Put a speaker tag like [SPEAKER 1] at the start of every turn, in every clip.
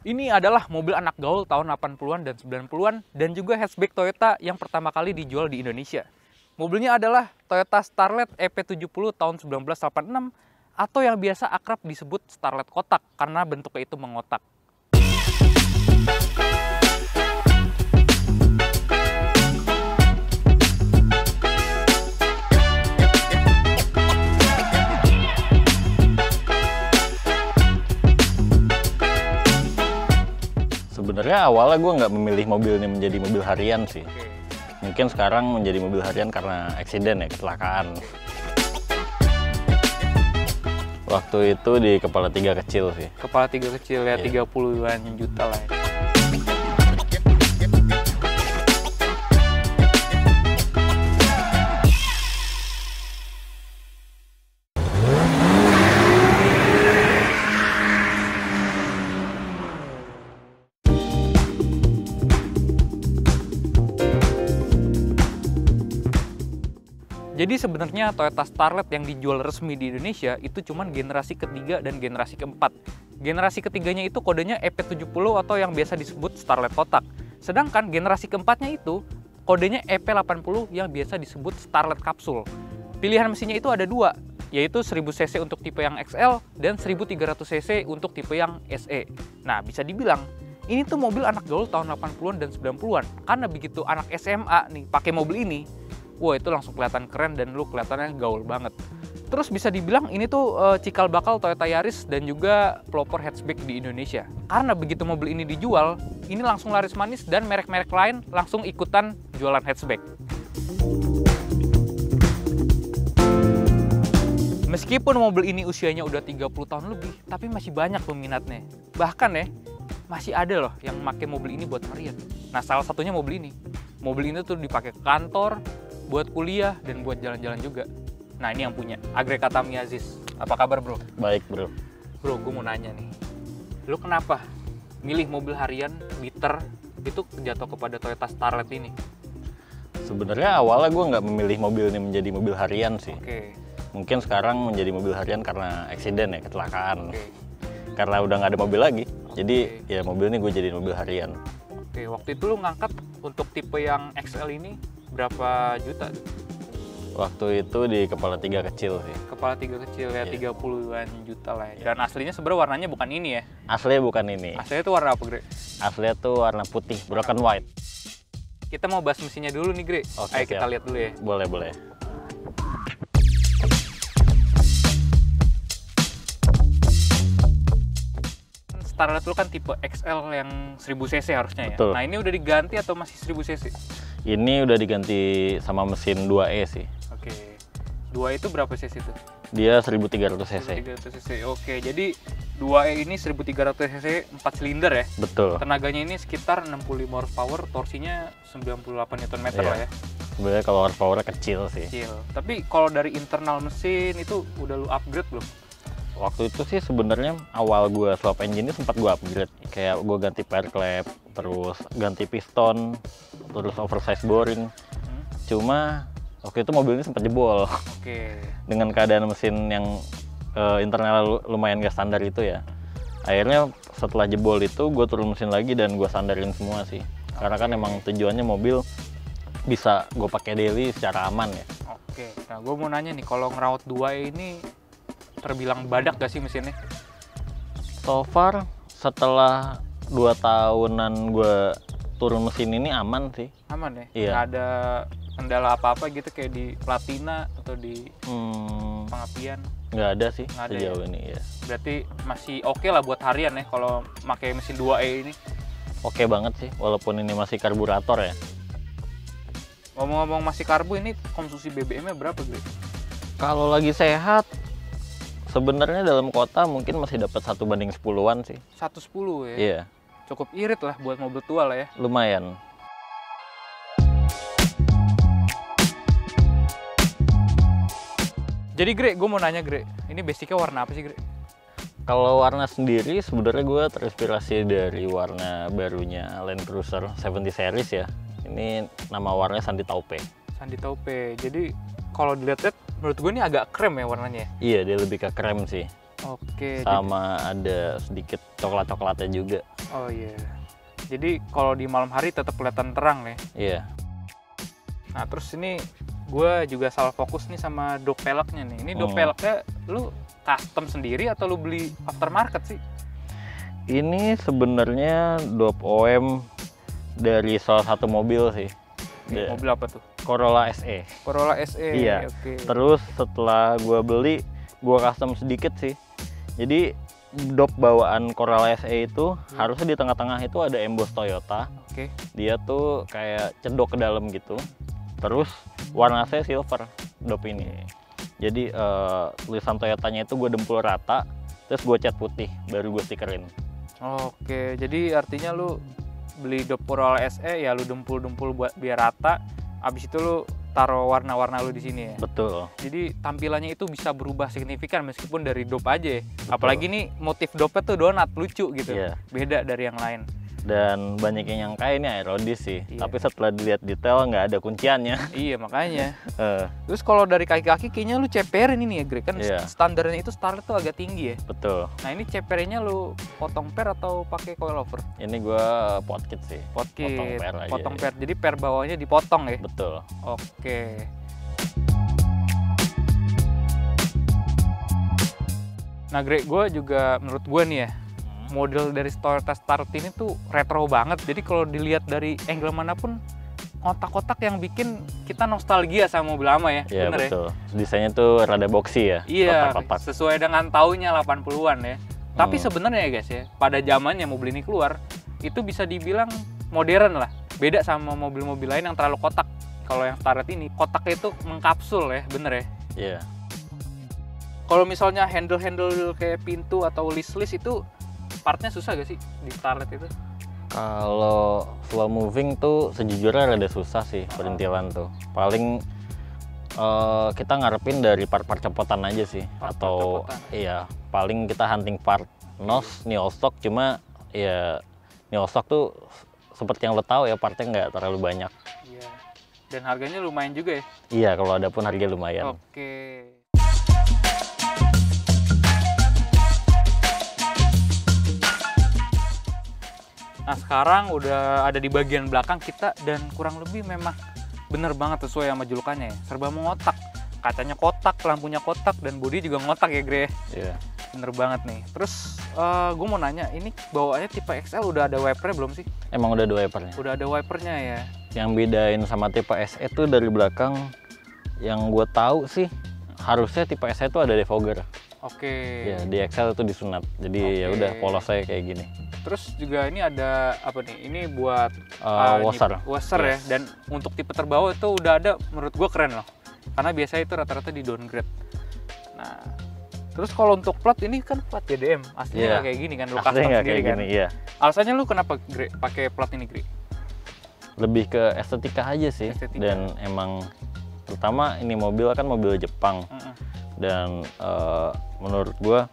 [SPEAKER 1] Ini adalah mobil anak gaul tahun 80-an dan 90-an dan juga hatchback Toyota yang pertama kali dijual di Indonesia. Mobilnya adalah Toyota Starlet EP70 tahun 1986 atau yang biasa akrab disebut Starlet kotak karena bentuknya itu mengotak.
[SPEAKER 2] Sebenarnya awalnya gue nggak memilih mobil ini menjadi mobil harian sih. Mungkin sekarang menjadi mobil harian karena eksiden ya, kecelakaan. Waktu itu di Kepala Tiga kecil sih.
[SPEAKER 1] Kepala Tiga kecil ya,
[SPEAKER 2] Iya.
[SPEAKER 1] 30-an juta lah ya. Jadi sebenarnya Toyota Starlet yang dijual resmi di Indonesia itu cuman generasi ketiga dan generasi keempat. Generasi ketiganya itu kodenya EP70 atau yang biasa disebut Starlet kotak. Sedangkan generasi keempatnya itu kodenya EP80 yang biasa disebut Starlet kapsul. Pilihan mesinnya itu ada dua, yaitu 1000 cc untuk tipe yang XL dan 1300 cc untuk tipe yang SE. Nah, bisa dibilang ini tuh mobil anak gaul tahun 80-an dan 90-an. Karena begitu anak SMA nih pakai mobil ini, wah itu langsung kelihatan keren dan lu kelihatannya gaul banget. Terus bisa dibilang ini tuh cikal bakal Toyota Yaris dan juga pelopor hatchback di Indonesia. Karena begitu mobil ini dijual, ini langsung laris manis dan merek-merek lain langsung ikutan jualan hatchback. Meskipun mobil ini usianya udah 30 tahun lebih, tapi masih banyak peminatnya. Bahkan ya, masih ada loh yang pakai mobil ini buat harian. Nah, salah satunya mobil ini. Mobil ini tuh dipakai ke kantor, buat kuliah, dan buat jalan-jalan juga. Nah, ini yang punya, Agreka Tamiaziz. Apa kabar, bro?
[SPEAKER 2] Baik bro.
[SPEAKER 1] Bro, gue mau nanya nih. Lu kenapa milih mobil harian, liter, itu jatuh kepada Toyota Starlet ini?
[SPEAKER 2] Sebenarnya awalnya gue nggak memilih mobil ini menjadi mobil harian sih.
[SPEAKER 1] Oke,
[SPEAKER 2] Mungkin sekarang menjadi mobil harian karena eksiden ya, kecelakaan.
[SPEAKER 1] oke.
[SPEAKER 2] Karena udah nggak ada mobil lagi. Jadi ya mobil ini gue jadiin mobil harian.
[SPEAKER 1] Oke, waktu itu lu ngangkat untuk tipe yang XL ini berapa juta?
[SPEAKER 2] Waktu itu di Kepala Tiga kecil sih.
[SPEAKER 1] Kepala Tiga kecil ya,
[SPEAKER 2] Iya.
[SPEAKER 1] 30-an juta lah ya. Dan aslinya sebenarnya warnanya bukan ini ya.
[SPEAKER 2] Aslinya bukan ini.
[SPEAKER 1] Aslinya itu warna apa, Gre?
[SPEAKER 2] Aslinya tuh warna putih, broken white.
[SPEAKER 1] Kita mau bahas mesinnya dulu nih, Gre.
[SPEAKER 2] Oke,
[SPEAKER 1] Ayo kita
[SPEAKER 2] siap.
[SPEAKER 1] lihat dulu ya.
[SPEAKER 2] Boleh, boleh.
[SPEAKER 1] Starlet lu kan tipe XL yang 1000 cc harusnya ya.
[SPEAKER 2] Betul.
[SPEAKER 1] Nah, ini udah diganti atau masih 1000 cc?
[SPEAKER 2] Ini udah diganti sama mesin 2E sih.
[SPEAKER 1] Oke. 2 itu berapa cc tuh?
[SPEAKER 2] Dia 1300 cc.
[SPEAKER 1] 1300 cc. Oke, jadi 2E ini 1300 cc 4 silinder ya.
[SPEAKER 2] Betul.
[SPEAKER 1] Tenaganya ini sekitar 65 horsepower, torsinya 98 Nm
[SPEAKER 2] Iya.
[SPEAKER 1] lah ya.
[SPEAKER 2] Sebenarnya kalau horsepower kecil sih.
[SPEAKER 1] Kecil. Tapi kalau dari internal mesin itu udah lu upgrade belum?
[SPEAKER 2] Waktu itu sih sebenarnya awal gue swap engine ini sempat gue upgrade. Kayak gue ganti pair clap, terus ganti piston, terus oversize boring. Cuma waktu itu mobil ini sempat jebol.
[SPEAKER 1] Oke.
[SPEAKER 2] Dengan keadaan mesin yang internal lumayan gak standar itu ya. Akhirnya setelah jebol itu gue turun mesin lagi dan gue sandarin semua sih. Karena kan emang tujuannya mobil bisa gue pakai daily secara aman ya.
[SPEAKER 1] Oke. Nah, gue mau nanya nih, kalau ngerawat 2E ini terbilang badak gak sih mesinnya?
[SPEAKER 2] So far setelah 2 tahunan gue turun mesin ini aman sih.
[SPEAKER 1] Aman ya?
[SPEAKER 2] Iya.
[SPEAKER 1] Nggak ada kendala apa-apa gitu kayak di platina atau di
[SPEAKER 2] Hmm,
[SPEAKER 1] pengapian?
[SPEAKER 2] nggak ada sih
[SPEAKER 1] Nggak ada
[SPEAKER 2] sejauh ini ya.
[SPEAKER 1] Berarti masih oke lah buat harian ya kalau pakai mesin 2E ini.
[SPEAKER 2] Oke banget sih, walaupun ini masih karburator ya.
[SPEAKER 1] Ngomong-ngomong masih karbu, ini konsumsi BBM-nya berapa, Bre?
[SPEAKER 2] Kalau lagi sehat, sebenarnya dalam kota mungkin masih dapat 1/10-an sih.
[SPEAKER 1] 110 ya?
[SPEAKER 2] Iya,
[SPEAKER 1] Cukup irit lah buat mobil tua lah ya.
[SPEAKER 2] lumayan.
[SPEAKER 1] Jadi Gre, gue mau nanya Gre, ini basicnya warna apa sih Gre?
[SPEAKER 2] Kalau warna sendiri sebenarnya gue terinspirasi dari warna barunya Land Cruiser 70 series ya. Ini nama warnanya Sandi Taupe.
[SPEAKER 1] Sandi Taupe. Jadi kalau dilihat-lihat, menurut gue ini agak krem ya warnanya.
[SPEAKER 2] Iya, dia lebih ke krem sih.
[SPEAKER 1] Oke.
[SPEAKER 2] Sama ada sedikit coklat-coklatnya juga.
[SPEAKER 1] Oh iya. Jadi kalau di malam hari tetap kelihatan terang ya.
[SPEAKER 2] Iya.
[SPEAKER 1] Nah terus ini gue juga salah fokus nih sama dop peleknya nih. Ini dop peleknya lu custom sendiri atau lu beli aftermarket sih?
[SPEAKER 2] Ini sebenarnya dop OEM dari salah satu mobil sih.
[SPEAKER 1] Mobil apa tuh?
[SPEAKER 2] Corolla SE.
[SPEAKER 1] Corolla SE.
[SPEAKER 2] Iya.
[SPEAKER 1] Oke.
[SPEAKER 2] Terus setelah gue beli, gue custom sedikit sih. Jadi dop bawaan Corolla SE itu harusnya di tengah-tengah itu ada emboss Toyota.
[SPEAKER 1] Oke.
[SPEAKER 2] Dia tuh kayak cedok ke dalam gitu. Terus warna saya silver dop ini. Jadi tulisan Toyotanya itu gue dempul rata, terus gue cat putih, baru gue stikerin.
[SPEAKER 1] Oke, jadi artinya lu beli dop Corolla SE ya lu dempul-dempul buat biar rata. Abis itu lu taruh warna-warna lu di sini ya.
[SPEAKER 2] Betul.
[SPEAKER 1] Jadi tampilannya itu bisa berubah signifikan meskipun dari dop aja. Apalagi nih motif dopnya tuh donat lucu gitu.
[SPEAKER 2] Iya.
[SPEAKER 1] Beda dari yang lain.
[SPEAKER 2] Dan banyak yang nyangka ini aerodis sih.
[SPEAKER 1] Iya.
[SPEAKER 2] Tapi setelah dilihat detail nggak ada kunciannya.
[SPEAKER 1] Iya makanya.
[SPEAKER 2] Eh,
[SPEAKER 1] Terus kalau dari kaki-kaki kayaknya lu ceperin ini ya Greg, kan
[SPEAKER 2] Iya.
[SPEAKER 1] standarnya itu Starlet tuh agak tinggi ya.
[SPEAKER 2] Betul.
[SPEAKER 1] Nah ini ceperinnya lu potong per atau pakai coilover?
[SPEAKER 2] Ini gue pot kit sih.
[SPEAKER 1] Potkit,
[SPEAKER 2] Potong per aja.
[SPEAKER 1] potong per. Jadi per bawahnya dipotong ya.
[SPEAKER 2] Betul.
[SPEAKER 1] Oke. Nah Greg, gue juga menurut gue nih ya, model dari Toyota Starlet ini tuh retro banget. Jadi kalau dilihat dari angle manapun, kotak-kotak yang bikin kita nostalgia sama mobil lama ya.
[SPEAKER 2] Iya
[SPEAKER 1] Bener
[SPEAKER 2] betul. Desainnya tuh rada boxy ya.
[SPEAKER 1] Iya,
[SPEAKER 2] Kotak-kotak.
[SPEAKER 1] sesuai dengan tahunnya 80-an ya. Tapi sebenarnya ya guys ya, pada zamannya mobil ini keluar, itu bisa dibilang modern lah. Beda sama mobil-mobil lain yang terlalu kotak. Kalau yang Starlet ini, kotaknya itu mengkapsul ya, bener ya.
[SPEAKER 2] Iya.
[SPEAKER 1] Kalau misalnya handle-handle kayak pintu atau list-list itu partnya susah gak sih di Starlet itu?
[SPEAKER 2] Kalau slow moving tuh sejujurnya rada susah sih perintilan tuh. Paling kita ngarepin dari part-part copotan aja sih.
[SPEAKER 1] Part-part
[SPEAKER 2] Atau
[SPEAKER 1] copotan.
[SPEAKER 2] iya, paling kita hunting part NOS, New Stock, cuma ya New Stock tuh seperti yang lo tahu ya partnya nggak terlalu banyak.
[SPEAKER 1] Iya. Dan harganya lumayan juga ya?
[SPEAKER 2] Iya, kalau ada pun harga lumayan.
[SPEAKER 1] Oke. Nah sekarang udah ada di bagian belakang kita dan kurang lebih memang bener banget sesuai sama julukannya ya. Serba mengotak. Kacanya kotak, lampunya kotak, dan bodi juga ngotak ya Gre.
[SPEAKER 2] Iya.
[SPEAKER 1] Bener banget nih. Terus gue mau nanya, ini bawaannya tipe XL udah ada wipernya belum sih?
[SPEAKER 2] Emang udah dua wipernya.
[SPEAKER 1] Udah ada wipernya ya.
[SPEAKER 2] Yang bedain sama tipe SE tuh dari belakang, yang gue tahu sih harusnya tipe SE itu ada defogger.
[SPEAKER 1] Oke.
[SPEAKER 2] Ya di XL itu disunat. Jadi ya
[SPEAKER 1] Oke.
[SPEAKER 2] udah polos saya kayak gini.
[SPEAKER 1] Terus juga ini ada apa nih? Ini buat
[SPEAKER 2] Washer.
[SPEAKER 1] washer ya.
[SPEAKER 2] Yes.
[SPEAKER 1] Dan untuk tipe terbawah itu udah ada, menurut gue keren loh. Karena biasanya itu rata-rata di downgrade. Nah, terus kalau untuk plat ini kan plat JDM, aslinya nggak kayak gini kan, lu
[SPEAKER 2] Aslinya
[SPEAKER 1] custom
[SPEAKER 2] nggak
[SPEAKER 1] sendiri
[SPEAKER 2] kayak
[SPEAKER 1] kan.
[SPEAKER 2] gini, iya.
[SPEAKER 1] Alasannya lu kenapa Gre, pakai plat ini Gre?
[SPEAKER 2] Lebih ke estetika aja sih.
[SPEAKER 1] Estetika.
[SPEAKER 2] Dan emang terutama ini mobil kan mobil Jepang.
[SPEAKER 1] Mm-mm.
[SPEAKER 2] Dan menurut gua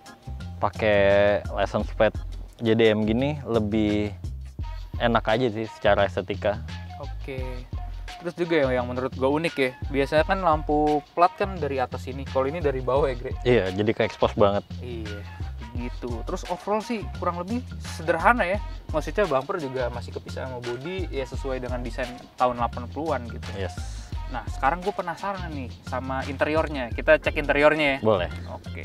[SPEAKER 2] pakai license plate JDM gini lebih enak aja sih secara estetika.
[SPEAKER 1] Oke. Terus juga yang menurut gue unik ya, biasanya kan lampu plat kan dari atas ini, kalau ini dari bawah ya Gre?
[SPEAKER 2] Iya, jadi ke expose banget.
[SPEAKER 1] Iya, gitu. Terus overall sih kurang lebih sederhana ya. Maksudnya bumper juga masih kepisah sama body, ya sesuai dengan desain tahun 80-an gitu.
[SPEAKER 2] Yes.
[SPEAKER 1] Nah, sekarang gue penasaran nih sama interiornya. Kita cek interiornya ya.
[SPEAKER 2] Boleh.
[SPEAKER 1] Oke.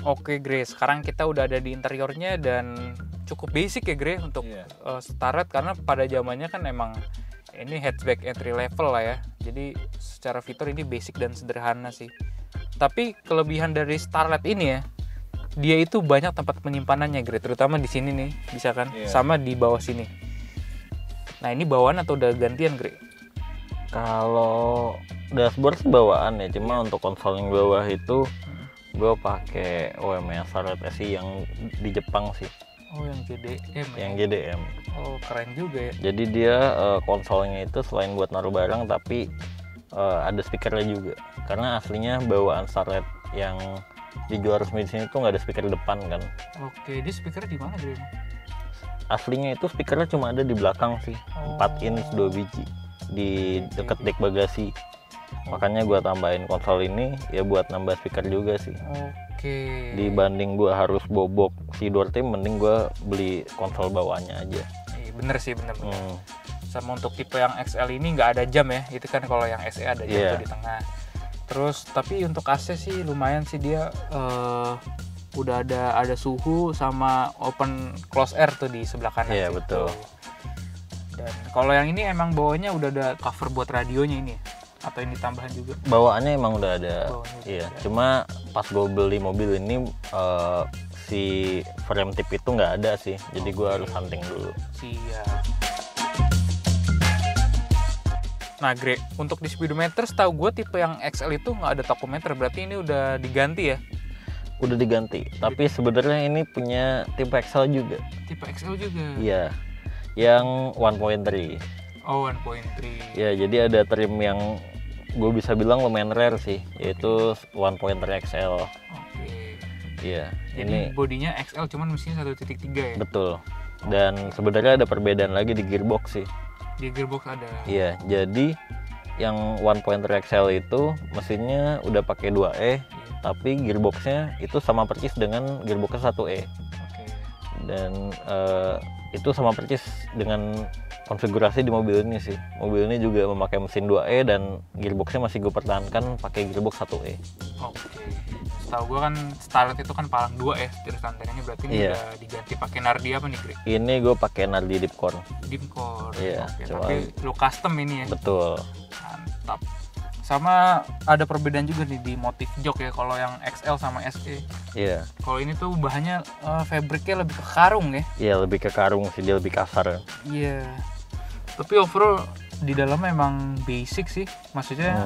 [SPEAKER 1] Oke, Gre. Sekarang kita udah ada di interiornya dan cukup basic ya, Gre, untuk Starlet karena pada zamannya kan emang ini hatchback entry level lah ya. Jadi secara fitur ini basic dan sederhana sih. Tapi kelebihan dari Starlet ini ya, dia itu banyak tempat penyimpanannya, Gre, terutama di sini nih, bisa kan? Sama di bawah sini. Nah, ini bawaan atau udah gantian, Gre?
[SPEAKER 2] Kalau dashboard bawaan ya, cuma untuk konsol yang bawah itu gue pakai OEM Starlet SI yang di Jepang sih.
[SPEAKER 1] Oh, yang JDM ya?
[SPEAKER 2] Yang JDM.
[SPEAKER 1] Oh, keren juga ya.
[SPEAKER 2] Jadi dia konsolnya itu selain buat naruh barang tapi ada speakernya juga. Karena aslinya bawaan Starlet yang dijual resmi di sini tuh nggak ada speaker depan kan.
[SPEAKER 1] Oke, dia speakernya di mana, Gre?
[SPEAKER 2] Aslinya itu speakernya cuma ada di belakang sih. 4 inch 2 biji di deket dek bagasi. Makanya gua tambahin konsol ini ya buat nambah speaker juga sih.
[SPEAKER 1] Oke.
[SPEAKER 2] Dibanding gue harus bobok si door trim, mending gue beli konsol bawahnya aja.
[SPEAKER 1] Iya, bener sih, bener. Sama untuk tipe yang XL ini nggak ada jam ya, itu kan kalau yang SE ada jam tuh di tengah. Terus tapi untuk AC sih lumayan sih dia, udah ada suhu sama open close air tuh di sebelah kanan.
[SPEAKER 2] Iya, betul.
[SPEAKER 1] Dan kalau yang ini emang bawahnya udah ada cover buat radionya ini ya? Atau ini tambahan juga?
[SPEAKER 2] Bawaannya emang udah ada. Iya,
[SPEAKER 1] ada.
[SPEAKER 2] cuma pas gue beli mobil ini si frame tip itu nggak ada sih, jadi gue harus hunting dulu.
[SPEAKER 1] Siap. Nah, Gre, untuk di speedometer setahu gue tipe yang XL itu nggak ada tachometer, berarti ini udah diganti ya?
[SPEAKER 2] Udah diganti, tapi sebenarnya ini punya tipe XL juga.
[SPEAKER 1] Tipe XL juga?
[SPEAKER 2] Iya, yang 1.3.
[SPEAKER 1] Oh, 1.3.
[SPEAKER 2] Ya, jadi ada trim yang gue bisa bilang lumayan rare sih, yaitu 1.3 XL.
[SPEAKER 1] Oke.
[SPEAKER 2] Iya,
[SPEAKER 1] Jadi
[SPEAKER 2] ini
[SPEAKER 1] bodinya XL cuman mesinnya 1.3 ya?
[SPEAKER 2] betul. Dan sebenarnya ada perbedaan lagi di gearbox sih.
[SPEAKER 1] Di gearbox ada?
[SPEAKER 2] Iya, jadi yang 1.3 XL itu mesinnya udah pakai 2E, tapi gearboxnya itu sama persis dengan gearboxnya 1E.
[SPEAKER 1] Oke.
[SPEAKER 2] Dan itu sama persis dengan konfigurasi di mobil ini sih. Mobil ini juga memakai mesin 2E dan gearboxnya masih gue pertahankan pakai gearbox 1E.
[SPEAKER 1] Oke. Setahu gue kan Starlet itu kan palang 2 ya setir standarnya, berarti ini udah diganti pakai Nardi apa nih, Gre?
[SPEAKER 2] Ini gue pakai Nardi Deepcore.
[SPEAKER 1] Deepcore.
[SPEAKER 2] Iya,
[SPEAKER 1] Oke,
[SPEAKER 2] cuma
[SPEAKER 1] tapi lu custom ini ya?
[SPEAKER 2] betul.
[SPEAKER 1] Mantap. Sama ada perbedaan juga nih di motif jok ya, kalau yang XL sama SE.
[SPEAKER 2] Iya.
[SPEAKER 1] Kalau ini tuh bahannya fabriknya lebih ke karung ya?
[SPEAKER 2] Iya, lebih ke karung sih, dia lebih kasar.
[SPEAKER 1] Iya. Tapi overall di dalam memang basic sih, maksudnya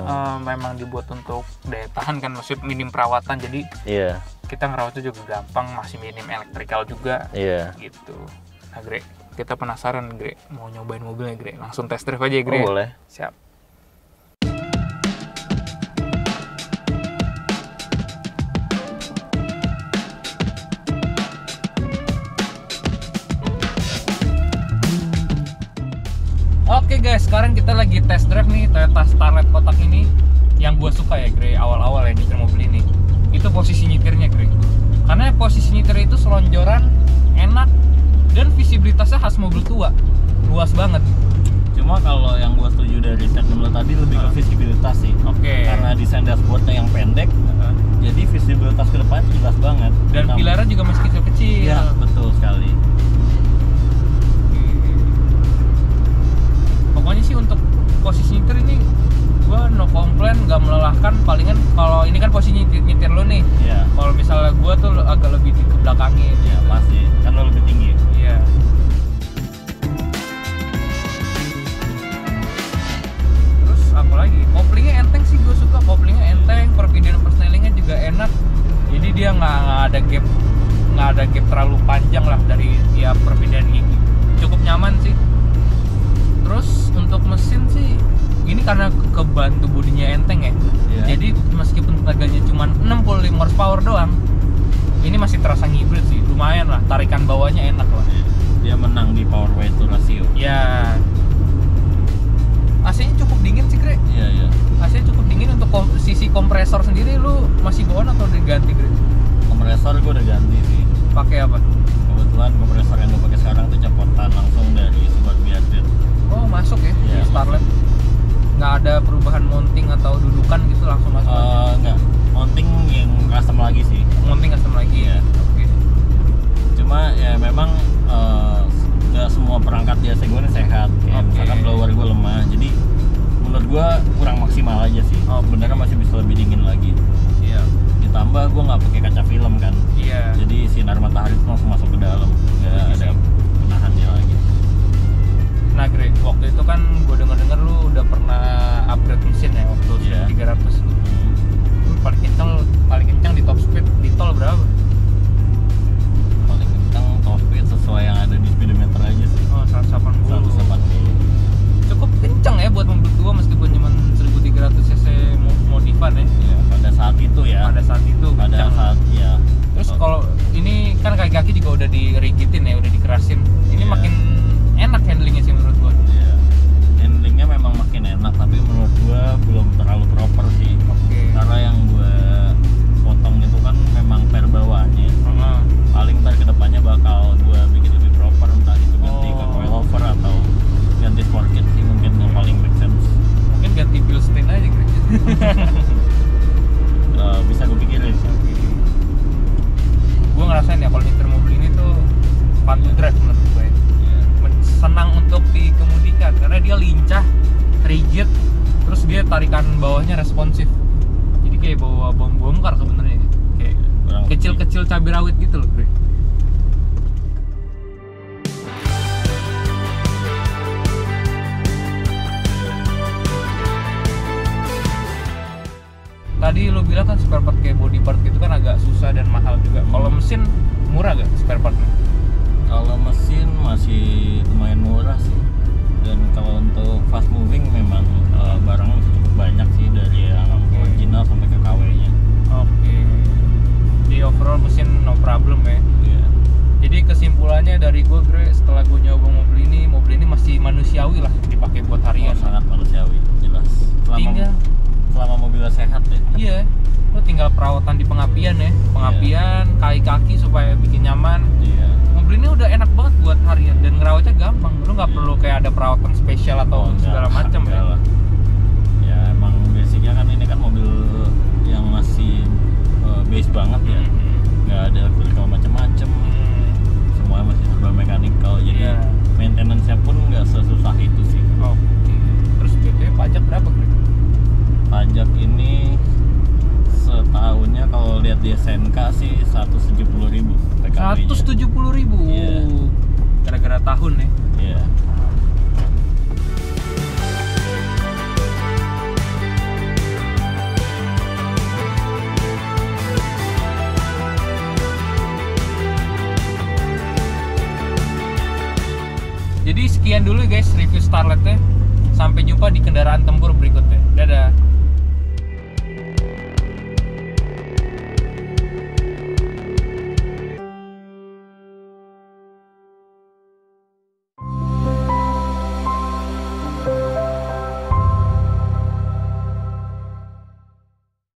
[SPEAKER 1] memang dibuat untuk daya tahan kan, maksudnya minim perawatan, jadi kita ngerawatnya juga gampang, masih minim elektrikal juga.
[SPEAKER 2] Iya.
[SPEAKER 1] Gitu. Nah, Gre, kita penasaran, Gre, mau nyobain mobilnya, Gre. Langsung test drive aja ya, Gre.
[SPEAKER 2] Oh, boleh.
[SPEAKER 1] Siap. Oke guys, sekarang kita lagi test drive nih Toyota Starlet kotak ini. Yang gue suka ya, Gre, awal-awal ya nyetir mobil ini, itu posisi nyetirnya, Gre. Karena posisi nyetir itu selonjoran, enak, dan visibilitasnya khas mobil tua, luas banget.
[SPEAKER 2] Cuma kalau yang gue setuju dari statement lo tadi lebih ke visibilitas sih.
[SPEAKER 1] Oke.
[SPEAKER 2] Karena desain dashboardnya yang pendek, jadi visibilitas ke depan jelas banget.
[SPEAKER 1] Dan pilarnya juga masih kecil-kecil.
[SPEAKER 2] Iya, betul sekali.
[SPEAKER 1] Pokoknya sih untuk posisi nyetir ini gue no komplain, nggak melelahkan. Palingan kalau ini kan posisi nyetir lo nih.
[SPEAKER 2] Iya.
[SPEAKER 1] Kalau misalnya gue tuh agak lebih ke belakangin.
[SPEAKER 2] Iya, pasti. Kan lo lebih tinggi.
[SPEAKER 1] Iya. Terus apa lagi? Koplingnya enteng sih, gue suka koplingnya enteng. Perbedaan persnelingnya juga enak. Jadi dia nggak ada gap terlalu panjang lah dari tiap perbedaan gigi. Cukup nyaman sih. Terus untuk mesin sih ini karena kebantu bodinya enteng ya. Jadi meskipun tenaganya cuma 65 horsepower doang, ini masih terasa hybrid sih. Lumayan lah, tarikan bawahnya enak lah.
[SPEAKER 2] Dia menang di power weight to ratio.
[SPEAKER 1] Ya. AC-nya cukup dingin sih, Gre.
[SPEAKER 2] Iya.
[SPEAKER 1] AC-nya cukup dingin. Untuk sisi kompresor sendiri lu masih bawaan atau udah ganti, Gre?
[SPEAKER 2] Kompresor gue udah ganti sih.
[SPEAKER 1] Pakai apa?
[SPEAKER 2] Kebetulan kompresor yang gue pakai sekarang tuh copotan langsung dari Subaru Outback.
[SPEAKER 1] Oh, masuk ya di Starlet. Nggak ada perubahan mounting atau dudukan gitu, langsung masuk aja?
[SPEAKER 2] Nggak, mounting yang custom lagi sih.
[SPEAKER 1] Mounting custom lagi ya? Oke.
[SPEAKER 2] Cuma ya memang nggak semua perangkat di AC gue ini sehat. Kayak misalkan blower gue lemah, jadi menurut gue kurang maksimal aja sih. Sebenarnya masih bisa lebih dingin lagi.
[SPEAKER 1] Iya.
[SPEAKER 2] Ditambah gue nggak pakai kaca film kan.
[SPEAKER 1] Iya.
[SPEAKER 2] Jadi sinar matahari itu langsung masuk ke dalam, nggak ada penahannya lagi.
[SPEAKER 1] Nah, Gre, waktu itu kan gue denger lu udah pernah upgrade mesin ya waktu 300. Lu paling kencang di top speed di tol berapa?
[SPEAKER 2] Paling kencang top speed sesuai yang ada di speedometer aja sih.
[SPEAKER 1] Oh, 180.
[SPEAKER 2] 180.
[SPEAKER 1] Cukup kencang ya buat mobil tua meskipun cuma 1300 cc modifan ya.
[SPEAKER 2] Iya, pada saat itu ya.
[SPEAKER 1] Pada saat itu kencang.
[SPEAKER 2] ya.
[SPEAKER 1] Terus kalau ini kan kaki-kaki juga udah dirigitin ya, udah dikerasin. Ini makin enak handlingnya sih menurut gua.
[SPEAKER 2] Iya. Handlingnya memang makin enak, tapi menurut gua belum terlalu proper sih.
[SPEAKER 1] Oke.
[SPEAKER 2] Karena yang gua potong itu kan memang
[SPEAKER 1] bawahnya responsif. Jadi kayak bawa bom bongkar sebenarnya. Kayak kecil-kecil cabai rawit gitu loh, Bre. Tadi lo bilang kan spare part kayak body part gitu kan agak susah dan mahal juga. Kalau mesin murah gak spare partnya?
[SPEAKER 2] Kalau mesin masih lumayan murah sih. Dan kalau untuk fast moving memang barangnya masih cukup banyak sih dari yang original sampai ke KW-nya.
[SPEAKER 1] Oke. Di overall mesin no problem ya.
[SPEAKER 2] Iya.
[SPEAKER 1] Jadi kesimpulannya dari gue, Gre, setelah gue nyoba mobil ini masih manusiawi lah dipakai buat harian.
[SPEAKER 2] Sangat manusiawi, jelas. Selama mobilnya sehat ya.
[SPEAKER 1] Iya, lo tinggal perawatan di pengapian ya, kaki-kaki supaya bikin nyaman.
[SPEAKER 2] Iya.
[SPEAKER 1] Mobil ini udah enak banget buat harian dan ngerawatnya gampang. Lo nggak perlu kayak ada perawatan spesial atau segala macam ya.
[SPEAKER 2] Ya emang basicnya kan ini kan mobil yang masih base banget ya, nggak ada elektronika macam-macam. Semuanya masih serba mekanikal, jadi maintenance-nya pun nggak sesusah itu sih.
[SPEAKER 1] Oke. Terus BTW pajak berapa, Gre?
[SPEAKER 2] Pajak ini setahunnya kalau lihat di SNK sih 170.000 PKB-nya.
[SPEAKER 1] 170.000.
[SPEAKER 2] Iya.
[SPEAKER 1] Gara-gara tahun ya.
[SPEAKER 2] Iya.
[SPEAKER 1] Jadi sekian dulu guys review Starlet-nya. Sampai jumpa di kendaraan tempur berikutnya. Dadah.